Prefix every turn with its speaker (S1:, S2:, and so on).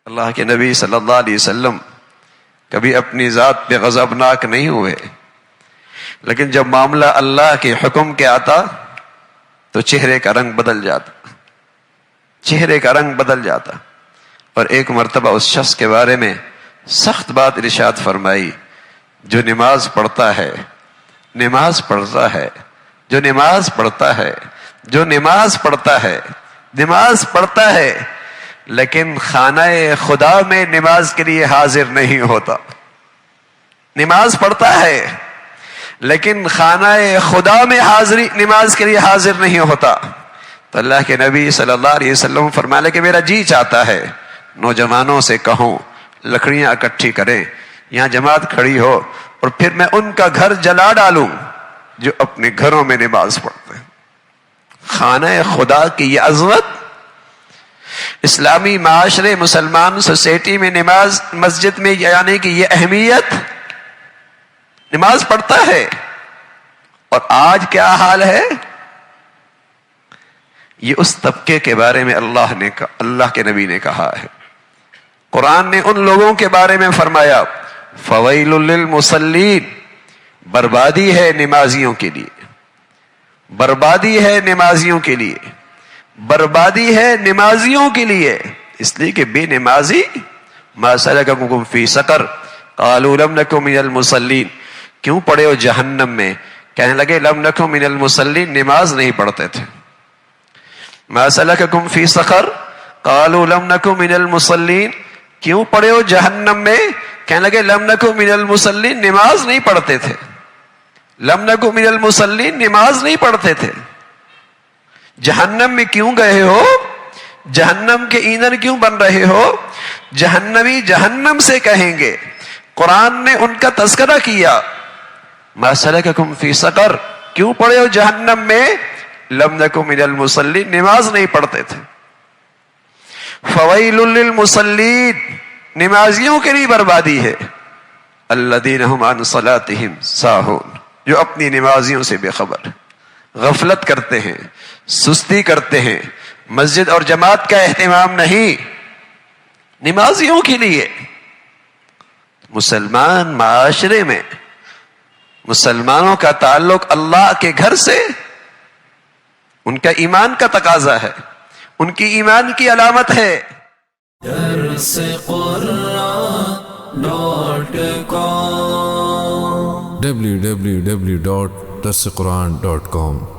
S1: اللہ کے نبی صلی اللہ علیہ وسلم کبھی اپنی ذات پہ غضبناک نہیں ہوئے، لیکن جب معاملہ اللہ کے حکم کے آتا تو چہرے کا رنگ بدل جاتا، چہرے کا رنگ بدل جاتا۔ اور ایک مرتبہ اس شخص کے بارے میں سخت بات ارشاد فرمائی، جو نماز پڑھتا ہے، نماز پڑھتا ہے، جو نماز پڑھتا ہے، جو نماز پڑھتا ہے، نماز پڑھتا ہے، لیکن خانہ خدا میں نماز کے لیے حاضر نہیں ہوتا۔ نماز پڑھتا ہے لیکن خانہ خدا میں حاضری نماز کے لیے حاضر نہیں ہوتا۔ تو اللہ کے نبی صلی اللہ علیہ وسلم فرمایا کہ میرا جی چاہتا ہے نوجوانوں سے کہوں لکڑیاں اکٹھی کریں، یہاں جماعت کھڑی ہو، اور پھر میں ان کا گھر جلا ڈالوں جو اپنے گھروں میں نماز پڑھتے ہیں۔ خانہ خدا کی یہ عظمت، اسلامی معاشرے، مسلمان سوسائٹی میں نماز، مسجد میں یعنی کہ یہ اہمیت، نماز پڑھتا ہے۔ اور آج کیا حال ہے؟ یہ اس طبقے کے بارے میں اللہ کے نبی نے کہا ہے، قرآن نے ان لوگوں کے بارے میں فرمایا فویل للمصلین، بربادی ہے نمازیوں کے لیے، بربادی ہے نمازیوں کے لیے، بربادی ہے نمازیوں کے لیے، اس لیے کہ بے نمازی ما سلککم فی سقر قالوا لم نک من المصلین، کیوں پڑے ہو جہنم میں؟ کہنے لگے لم نک من المصلین، نماز نہیں پڑھتے تھے۔ ما سلککم فی سقر قالوا لم نک من المصلین، کیوں پڑے ہو جہنم میں؟ کہنے لگے لم نک من المصلین، نماز نہیں پڑھتے تھے۔ لم نک من المصلین، نماز نہیں پڑھتے تھے۔ جہنم میں کیوں گئے ہو؟ جہنم کے ایندھن کیوں بن رہے ہو؟ جہنمی جہنم سے کہیں گے۔ قرآن نے ان کا تذکرہ کیا، ما سلککم فی سقر، کیوں پڑے ہو جہنم میں؟ لم نک من المصلین، نماز نہیں پڑھتے تھے۔ فویل للمصلین، نمازیوں کے لیے بربادی ہے، الذین هم عن صلاتهم ساہون، جو اپنی نمازیوں سے بے خبر، غفلت کرتے ہیں، سستی کرتے ہیں، مسجد اور جماعت کا اہتمام نہیں۔ نمازیوں کے لیے مسلمان معاشرے میں مسلمانوں کا تعلق اللہ کے گھر سے ان کا ایمان کا تقاضا ہے، ان کی ایمان کی علامت ہے۔
S2: www.darsequran.com